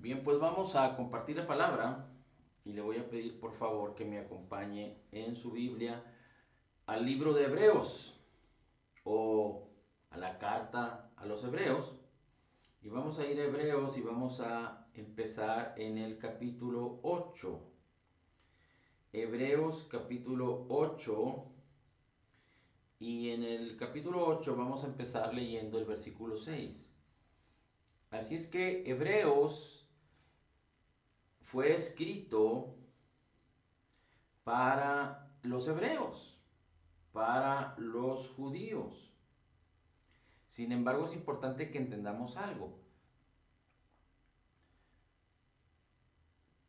Bien, pues vamos a compartir la palabra y le voy a pedir por favor que me acompañe en su Biblia al libro de Hebreos o a la carta a los Hebreos. Y vamos a ir a Hebreos y vamos a empezar en el capítulo 8. Hebreos capítulo 8 y en el capítulo 8 vamos a empezar leyendo el versículo 6. Así es que Hebreos fue escrito para los hebreos, para los judíos. Sin embargo, es importante que entendamos algo.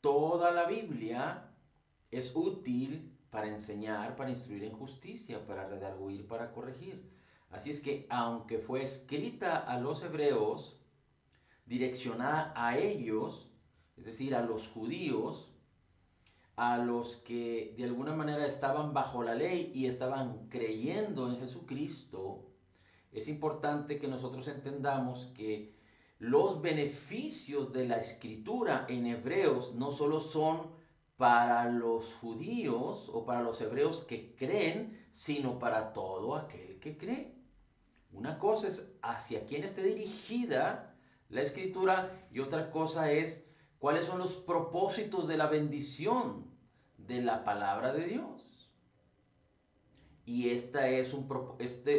Toda la Biblia es útil para enseñar, para instruir en justicia, para redarguir, para corregir. Así es que, aunque fue escrita a los hebreos, direccionada a ellos, es decir, a los judíos, a los que de alguna manera estaban bajo la ley y estaban creyendo en Jesucristo, es importante que nosotros entendamos que los beneficios de la escritura en Hebreos no solo son para los judíos o para los hebreos que creen, sino para todo aquel que cree. Una cosa es hacia quién esté dirigida la escritura y otra cosa es cuáles son los propósitos de la bendición de la palabra de Dios. Y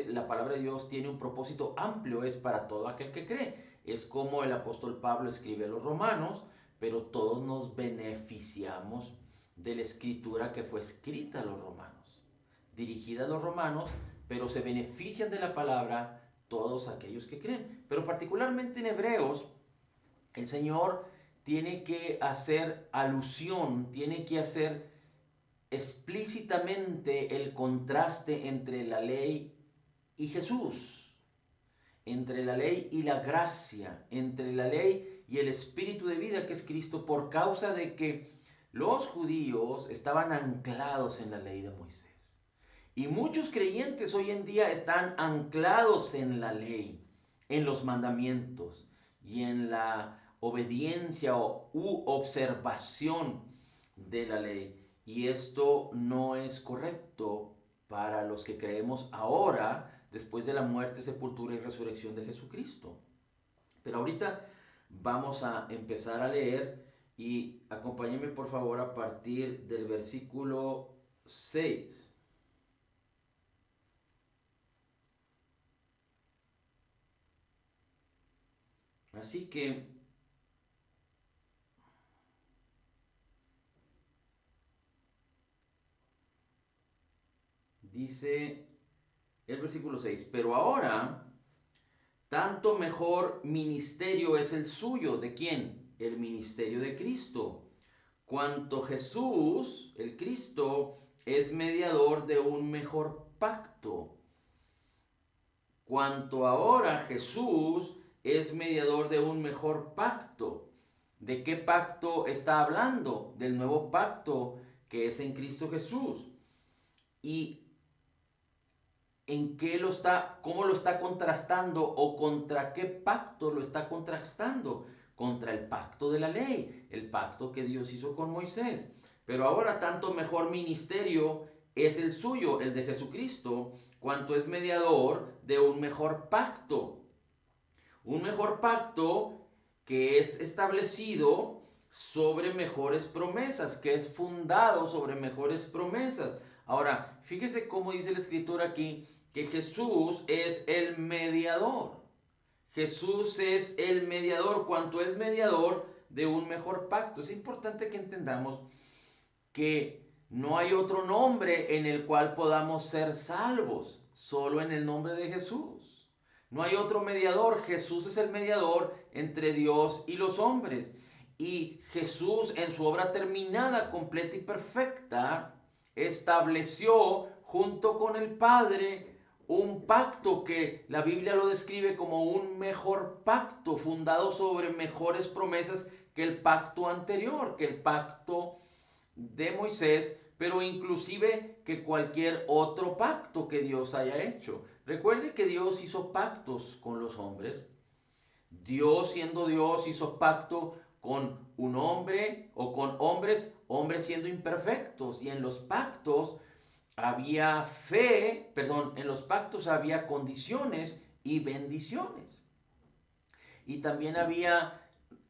la palabra de Dios tiene un propósito amplio, es para todo aquel que cree. Es como el apóstol Pablo escribe a los romanos, pero todos nos beneficiamos de la escritura que fue escrita a los romanos, dirigida a los romanos, pero se benefician de la palabra todos aquellos que creen. Pero particularmente en Hebreos, el Señor tiene que hacer alusión, tiene que hacer explícitamente el contraste entre la ley y Jesús, entre la ley y la gracia, entre la ley y el espíritu de vida que es Cristo, por causa de que los judíos estaban anclados en la ley de Moisés. Y muchos creyentes hoy en día están anclados en la ley, en los mandamientos y en la obediencia u observación de la ley. Y esto no es correcto para los que creemos ahora, después de la muerte, sepultura y resurrección de Jesucristo. Pero ahorita vamos a empezar a leer y acompáñenme por favor a partir del versículo 6. Así que dice el versículo 6, pero ahora tanto mejor ministerio es el suyo. ¿De quién? El ministerio de Cristo. Cuanto Jesús, el Cristo, es mediador de un mejor pacto. Cuanto ahora Jesús es mediador de un mejor pacto. ¿De qué pacto está hablando? Del nuevo pacto que es en Cristo Jesús. ¿Y en qué lo está, cómo lo está contrastando o contra qué pacto lo está contrastando? Contra el pacto de la ley, el pacto que Dios hizo con Moisés. Pero ahora tanto mejor ministerio es el suyo, el de Jesucristo, cuanto es mediador de un mejor pacto. Un mejor pacto que es establecido sobre mejores promesas, que es fundado sobre mejores promesas. Ahora, fíjese cómo dice la escritura aquí, que Jesús es el mediador. Jesús es el mediador, cuanto es mediador de un mejor pacto. Es importante que entendamos que no hay otro nombre en el cual podamos ser salvos, solo en el nombre de Jesús. No hay otro mediador, Jesús es el mediador entre Dios y los hombres. Y Jesús en su obra terminada, completa y perfecta, estableció junto con el Padre un pacto que la Biblia lo describe como un mejor pacto, fundado sobre mejores promesas que el pacto anterior, que el pacto de Moisés, pero inclusive que cualquier otro pacto que Dios haya hecho. Recuerde que Dios hizo pactos con los hombres. Dios, siendo Dios, hizo pacto con un hombre o con hombres siendo imperfectos. Y en los pactos había en los pactos había condiciones y bendiciones. Y también había,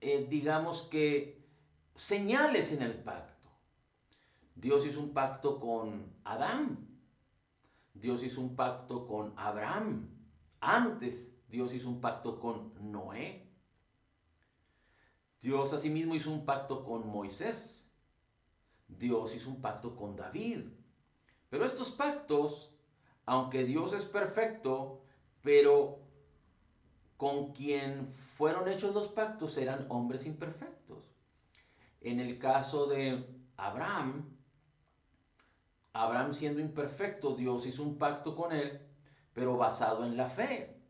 digamos que, señales en el pacto. Dios hizo un pacto con Adán. Dios hizo un pacto con Abraham. Antes, Dios hizo un pacto con Noé. Dios asimismo hizo un pacto con Moisés. Dios hizo un pacto con David. Pero estos pactos, aunque Dios es perfecto, pero con quien fueron hechos los pactos eran hombres imperfectos. En el caso de Abraham, Abraham siendo imperfecto, Dios hizo un pacto con él, pero basado en la fe,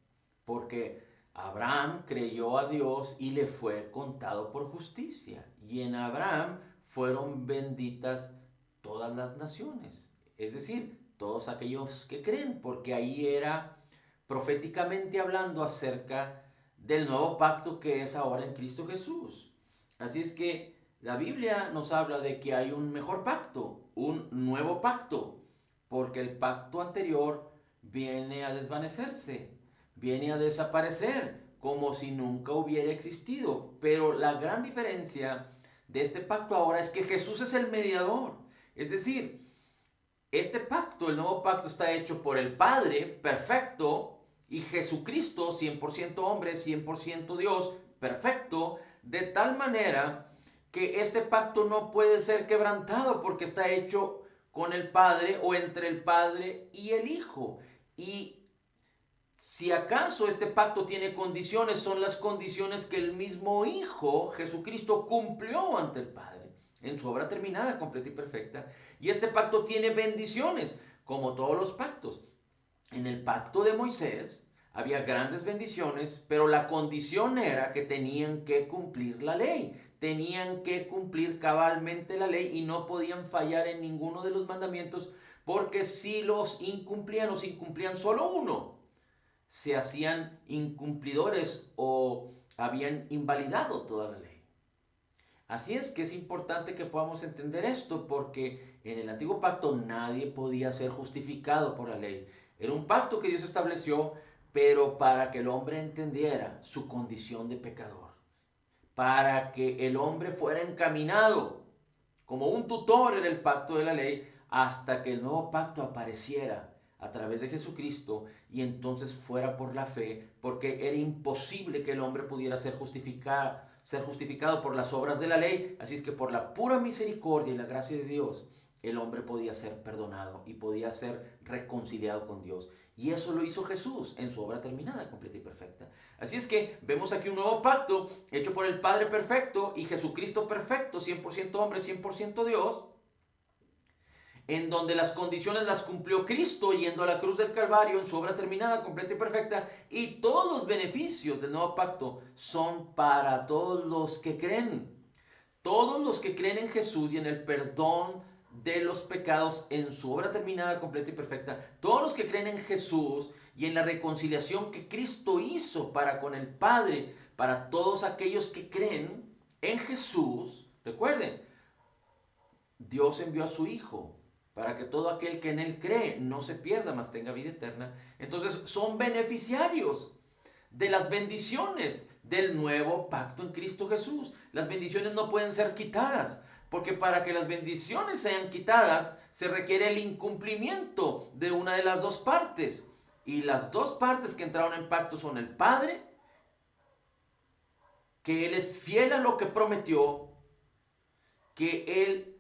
porque Abraham creyó a Dios y le fue contado por justicia. Y en Abraham fueron benditas todas las naciones, es decir, todos aquellos que creen, porque ahí era proféticamente hablando acerca del nuevo pacto que es ahora en Cristo Jesús. Así es que la Biblia nos habla de que hay un mejor pacto, un nuevo pacto, porque el pacto anterior viene a desvanecerse, viene a desaparecer, como si nunca hubiera existido. Pero la gran diferencia de este pacto ahora es que Jesús es el mediador. Es decir, este pacto, el nuevo pacto, está hecho por el Padre perfecto y Jesucristo, 100% hombre, 100% Dios, perfecto, de tal manera que este pacto no puede ser quebrantado porque está hecho con el Padre o entre el Padre y el Hijo. Y si acaso este pacto tiene condiciones, son las condiciones que el mismo Hijo, Jesucristo, cumplió ante el Padre en su obra terminada, completa y perfecta. Y este pacto tiene bendiciones, como todos los pactos. En el pacto de Moisés había grandes bendiciones, pero la condición era que tenían que cumplir la ley. Tenían que cumplir cabalmente la ley y no podían fallar en ninguno de los mandamientos, porque si los incumplían solo uno, se hacían incumplidores o habían invalidado toda la ley. Así es que es importante que podamos entender esto, porque en el antiguo pacto nadie podía ser justificado por la ley. Era un pacto que Dios estableció, pero para que el hombre entendiera su condición de pecador, para que el hombre fuera encaminado como un tutor en el pacto de la ley hasta que el nuevo pacto apareciera a través de Jesucristo y entonces fuera por la fe, porque era imposible que el hombre pudiera ser justificado por las obras de la ley. Así es que por la pura misericordia y la gracia de Dios, el hombre podía ser perdonado y podía ser reconciliado con Dios. Y eso lo hizo Jesús en su obra terminada, completa y perfecta. Así es que vemos aquí un nuevo pacto hecho por el Padre perfecto y Jesucristo perfecto, 100% hombre, 100% Dios, en donde las condiciones las cumplió Cristo yendo a la cruz del Calvario en su obra terminada, completa y perfecta, y todos los beneficios del nuevo pacto son para todos los que creen. Todos los que creen en Jesús y en el perdón de los pecados en su obra terminada, completa y perfecta, todos los que creen en Jesús y en la reconciliación que Cristo hizo para con el Padre, para todos aquellos que creen en Jesús, recuerden, Dios envió a su Hijo para que todo aquel que en Él cree no se pierda, mas tenga vida eterna. Entonces son beneficiarios de las bendiciones del nuevo pacto en Cristo Jesús. Las bendiciones no pueden ser quitadas, porque para que las bendiciones sean quitadas se requiere el incumplimiento de una de las dos partes. Y las dos partes que entraron en pacto son el Padre, que Él es fiel a lo que prometió, que Él,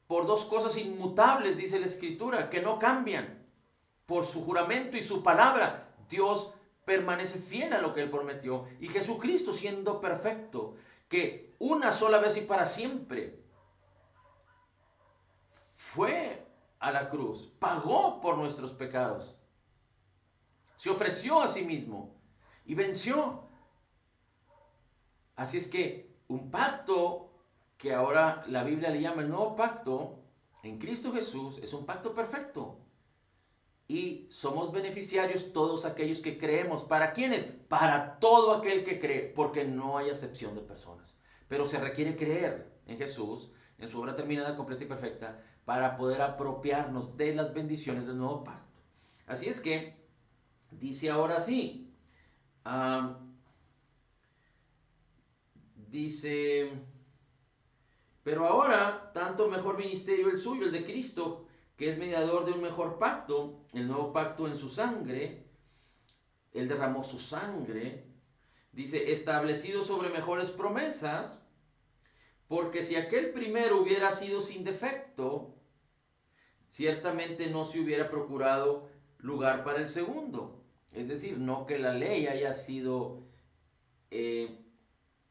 por dos cosas inmutables, dice la Escritura, que no cambian, por su juramento y su palabra, Dios permanece fiel a lo que Él prometió. Y Jesucristo, siendo perfecto, que una sola vez y para siempre fue a la cruz, pagó por nuestros pecados, se ofreció a sí mismo y venció. Así es que un pacto que ahora la Biblia le llama el nuevo pacto en Cristo Jesús es un pacto perfecto. Y somos beneficiarios todos aquellos que creemos. ¿Para quiénes? Para todo aquel que cree, porque no hay acepción de personas. pero se requiere creer en Jesús, en su obra terminada, completa y perfecta, para poder apropiarnos de las bendiciones del nuevo pacto. Así es que dice ahora así, dice, pero ahora tanto mejor ministerio el suyo, el de Cristo, que es mediador de un mejor pacto, el nuevo pacto en su sangre. Él derramó su sangre, dice, establecido sobre mejores promesas, porque si aquel primero hubiera sido sin defecto, ciertamente no se hubiera procurado lugar para el segundo. Es decir, no que la ley haya sido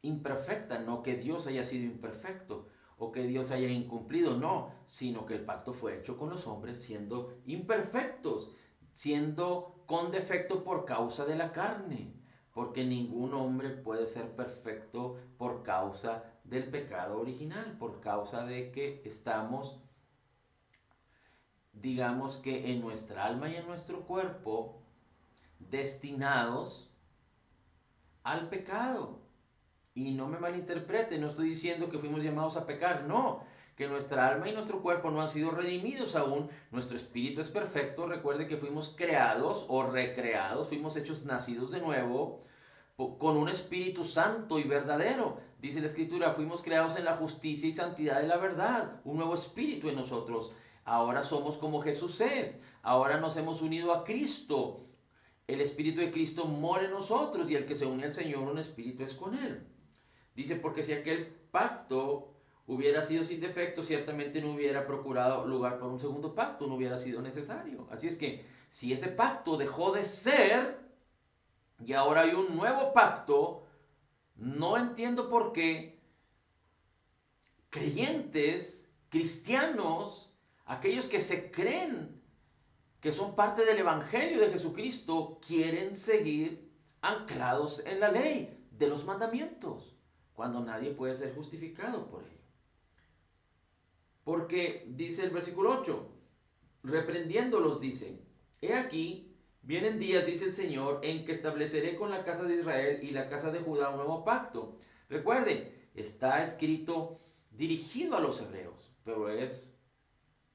imperfecta, no que Dios haya sido imperfecto o que Dios haya incumplido, no, sino que el pacto fue hecho con los hombres siendo imperfectos, siendo con defecto por causa de la carne, porque ningún hombre puede ser perfecto por causa del pecado original, por causa de que estamos, digamos que en nuestra alma y en nuestro cuerpo, destinados al pecado. Y no me malinterprete, no estoy diciendo que fuimos llamados a pecar, no, que nuestra alma y nuestro cuerpo no han sido redimidos aún, nuestro espíritu es perfecto, recuerde que fuimos creados o recreados, fuimos hechos nacidos de nuevo, con un Espíritu Santo y verdadero. Dice la Escritura, fuimos creados en la justicia y santidad de la verdad, un nuevo espíritu en nosotros. Ahora somos como Jesús es, ahora nos hemos unido a Cristo. El Espíritu de Cristo mora en nosotros y el que se une al Señor, un espíritu es con Él. Dice, porque si aquel pacto hubiera sido sin defecto, ciertamente no hubiera procurado lugar para un segundo pacto, no hubiera sido necesario. Así es que si ese pacto dejó de ser y ahora hay un nuevo pacto, no entiendo por qué creyentes, cristianos, aquellos que se creen que son parte del Evangelio de Jesucristo, quieren seguir anclados en la ley de los mandamientos, cuando nadie puede ser justificado por ello. Porque dice el versículo 8, reprendiéndolos dice, he aquí, vienen días, dice el Señor, en que estableceré con la casa de Israel y la casa de Judá un nuevo pacto. Recuerden, está escrito dirigido a los hebreos, pero es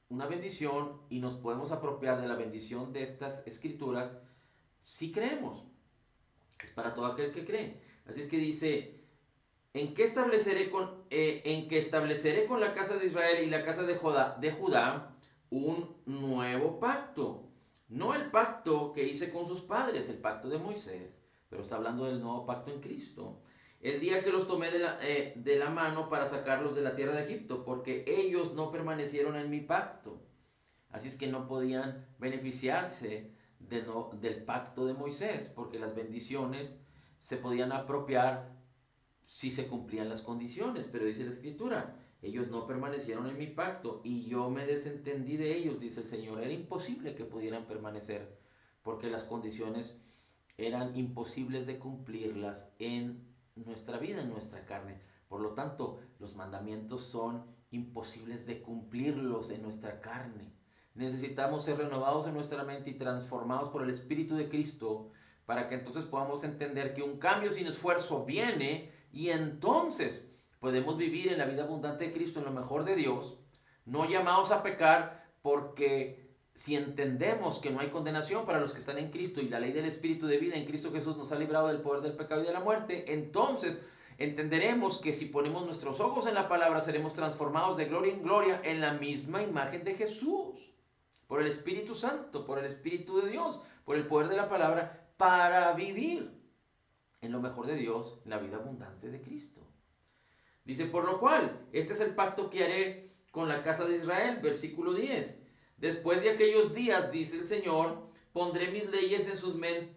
una bendición y nos podemos apropiar de la bendición de estas escrituras si creemos. Es para todo aquel que cree. Así es que dice, en que estableceré con la casa de Israel y la casa de Judá un nuevo pacto. No el pacto que hice con sus padres, el pacto de Moisés, pero está hablando del nuevo pacto en Cristo. El día que los tomé de la mano para sacarlos de la tierra de Egipto, porque ellos no permanecieron en mi pacto. Así es que no podían beneficiarse del pacto de Moisés, porque las bendiciones se podían apropiar si se cumplían las condiciones. Pero dice la Escritura, ellos no permanecieron en mi pacto y yo me desentendí de ellos, dice el Señor. Era imposible que pudieran permanecer, porque las condiciones eran imposibles de cumplirlas en nuestra vida, en nuestra carne. Por lo tanto, los mandamientos son imposibles de cumplirlos en nuestra carne. Necesitamos ser renovados en nuestra mente y transformados por el Espíritu de Cristo para que entonces podamos entender que un cambio sin esfuerzo viene y entonces podemos vivir en la vida abundante de Cristo, en lo mejor de Dios, no llamados a pecar, porque si entendemos que no hay condenación para los que están en Cristo y la ley del Espíritu de vida en Cristo Jesús nos ha librado del poder del pecado y de la muerte, entonces entenderemos que si ponemos nuestros ojos en la palabra seremos transformados de gloria en gloria en la misma imagen de Jesús, por el Espíritu Santo, por el Espíritu de Dios, por el poder de la palabra, para vivir en lo mejor de Dios, en la vida abundante de Cristo. Dice, por lo cual, este es el pacto que haré con la casa de Israel, versículo 10. Después de aquellos días, dice el Señor, pondré mis leyes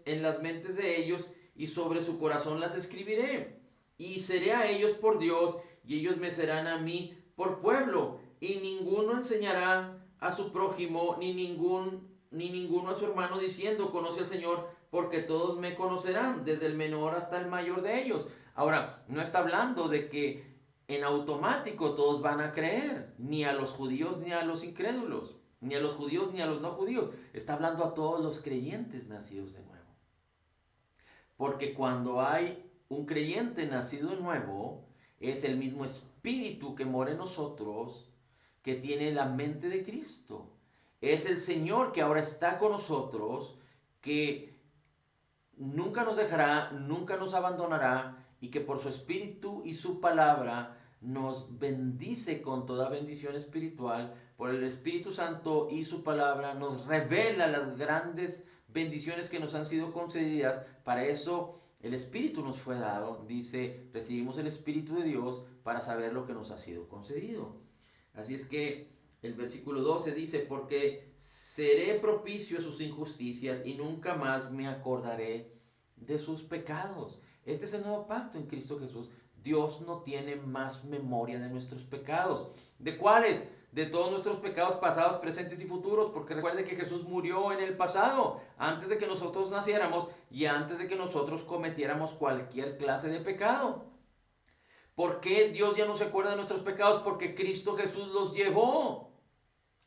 en las mentes de ellos y sobre su corazón las escribiré. Y seré a ellos por Dios y ellos me serán a mí por pueblo. Y ninguno enseñará a su prójimo ni ninguno a su hermano diciendo, conoce al Señor, porque todos me conocerán, desde el menor hasta el mayor de ellos. Ahora, no está hablando de que en automático todos van a creer, ni a los judíos ni a los incrédulos, ni a los judíos ni a los no judíos. Está hablando a todos los creyentes nacidos de nuevo. Porque cuando hay un creyente nacido de nuevo, Es el mismo Espíritu que mora en nosotros, que tiene la mente de Cristo. Es el Señor que ahora está con nosotros, que nunca nos dejará, nunca nos abandonará, y que por su Espíritu y su palabra nos bendice con toda bendición espiritual. Por el Espíritu Santo y su palabra nos revela las grandes bendiciones que nos han sido concedidas. Para eso el Espíritu nos fue dado. Dice, recibimos el Espíritu de Dios para saber lo que nos ha sido concedido. Así es que el versículo 12 dice, porque seré propicio a sus injusticias y nunca más me acordaré de sus pecados. Este es el nuevo pacto en Cristo Jesús. Dios no tiene más memoria de nuestros pecados. ¿De cuáles? De todos nuestros pecados pasados, presentes y futuros, porque recuerde que Jesús murió en el pasado, antes de que nosotros naciéramos y antes de que nosotros cometiéramos cualquier clase de pecado. ¿Por qué Dios ya no se acuerda de nuestros pecados? Porque Cristo Jesús los llevó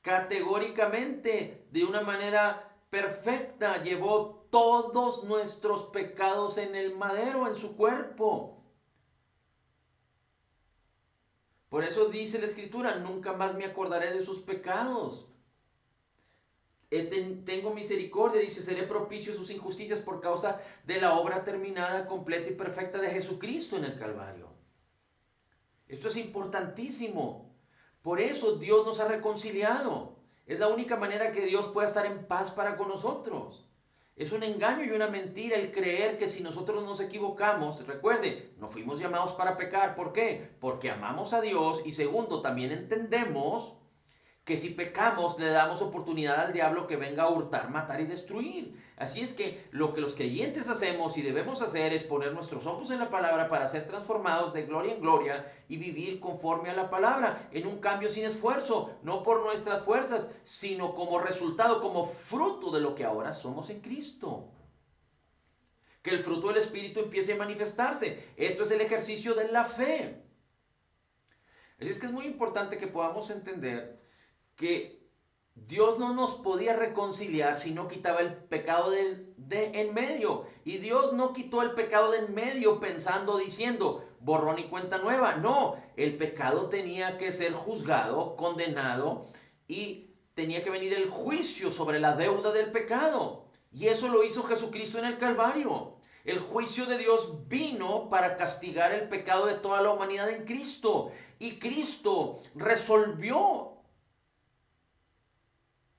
categóricamente, de una manera perfecta. Llevó todos nuestros pecados en el madero, en su cuerpo. Por eso dice la Escritura, nunca más me acordaré de sus pecados. Tengo misericordia, dice, seré propicio a sus injusticias por causa de la obra terminada, completa y perfecta de Jesucristo en el Calvario. Esto es importantísimo. Por eso Dios nos ha reconciliado. Es la única manera que Dios pueda estar en paz para con nosotros. Es un engaño y una mentira el creer que si nosotros nos equivocamos, recuerde, no fuimos llamados para pecar. ¿Por qué? Porque amamos a Dios, y segundo, también entendemos que si pecamos le damos oportunidad al diablo que venga a hurtar, matar y destruir. Así es que lo que los creyentes hacemos y debemos hacer es poner nuestros ojos en la palabra para ser transformados de gloria en gloria y vivir conforme a la palabra, en un cambio sin esfuerzo, no por nuestras fuerzas, sino como resultado, como fruto de lo que ahora somos en Cristo. Que el fruto del Espíritu empiece a manifestarse. Esto es el ejercicio de la fe. Así es que es muy importante que podamos entender que Dios no nos podía reconciliar si no quitaba el pecado de en medio. Y Dios no quitó el pecado de en medio pensando, diciendo, borrón y cuenta nueva. No, el pecado tenía que ser juzgado, condenado, y tenía que venir el juicio sobre la deuda del pecado. Y eso lo hizo Jesucristo en el Calvario. El juicio de Dios vino para castigar el pecado de toda la humanidad en Cristo. Y Cristo resolvió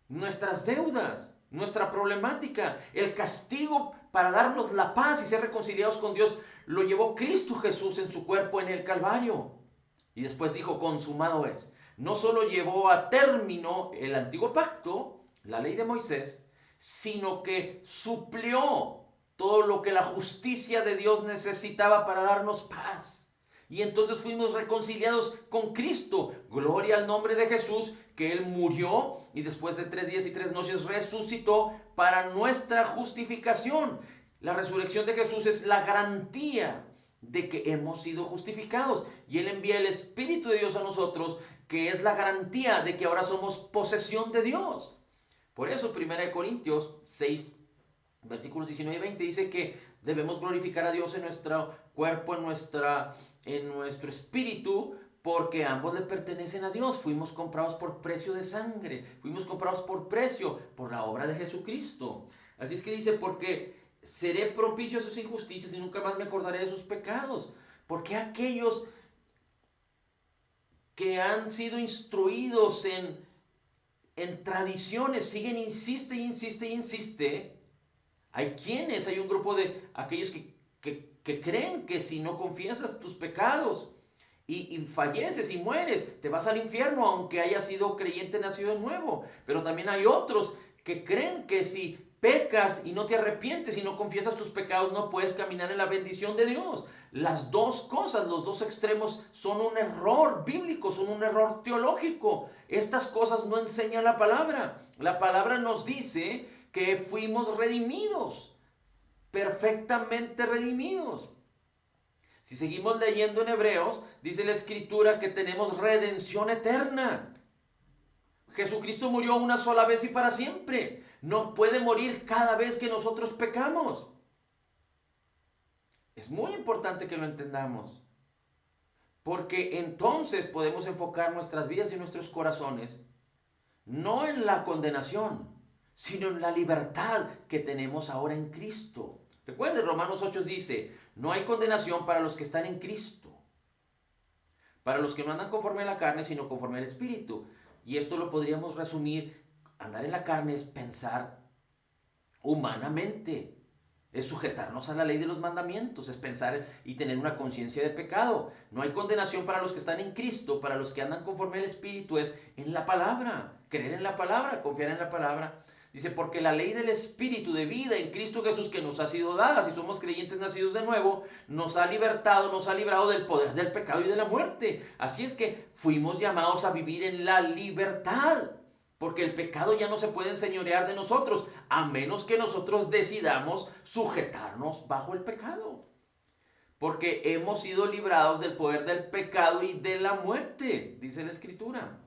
nuestras deudas, nuestra problemática. El castigo para darnos la paz y ser reconciliados con Dios lo llevó Cristo Jesús en su cuerpo en el Calvario. Y después dijo, consumado es. No solo llevó a término el antiguo pacto, la ley de Moisés, sino que suplió todo lo que la justicia de Dios necesitaba para darnos paz. Y entonces fuimos reconciliados con Cristo. Gloria al nombre de Jesús, que Él murió y después de 3 días y 3 noches resucitó para nuestra justificación. La resurrección de Jesús es la garantía de que hemos sido justificados. Y Él envía el Espíritu de Dios a nosotros, que es la garantía de que ahora somos posesión de Dios. Por eso 1 Corintios 6, versículos 19 y 20 dice que debemos glorificar a Dios en nuestro cuerpo, en nuestro espíritu, porque ambos le pertenecen a Dios. Fuimos comprados por precio de sangre, fuimos comprados por precio, por la obra de Jesucristo. Así es que dice, porque seré propicio a sus injusticias y nunca más me acordaré de sus pecados. Porque aquellos que han sido instruidos en tradiciones siguen, insiste y insiste y insiste. Hay un grupo de aquellos que creen que si no confiesas tus pecados y falleces y mueres, te vas al infierno aunque hayas sido creyente nacido de nuevo. Pero también hay otros que creen que si pecas y no te arrepientes y no confiesas tus pecados, no puedes caminar en la bendición de Dios. Las dos cosas, los dos extremos son un error bíblico, son un error teológico. Estas cosas no enseña la palabra. La palabra nos dice que fuimos redimidos, perfectamente redimidos. Si seguimos leyendo en Hebreos, dice la Escritura que tenemos redención eterna. Jesucristo murió una sola vez y para siempre. No puede morir cada vez que nosotros pecamos. Es muy importante que lo entendamos. Porque entonces podemos enfocar nuestras vidas y nuestros corazones no en la condenación, sino en la libertad que tenemos ahora en Cristo. Recuerden, Romanos 8 dice, no hay condenación para los que están en Cristo, para los que no andan conforme a la carne, sino conforme al Espíritu. Y esto lo podríamos resumir, andar en la carne es pensar humanamente, es sujetarnos a la ley de los mandamientos, es pensar y tener una conciencia de pecado. No hay condenación para los que están en Cristo, para los que andan conforme al Espíritu, es en la palabra, creer en la palabra, confiar en la palabra. Dice, porque la ley del Espíritu de vida en Cristo Jesús que nos ha sido dada, si somos creyentes nacidos de nuevo, nos ha libertado, nos ha librado del poder del pecado y de la muerte. Así es que fuimos llamados a vivir en la libertad, porque el pecado ya no se puede enseñorear de nosotros, a menos que nosotros decidamos sujetarnos bajo el pecado. Porque hemos sido librados del poder del pecado y de la muerte, dice la Escritura.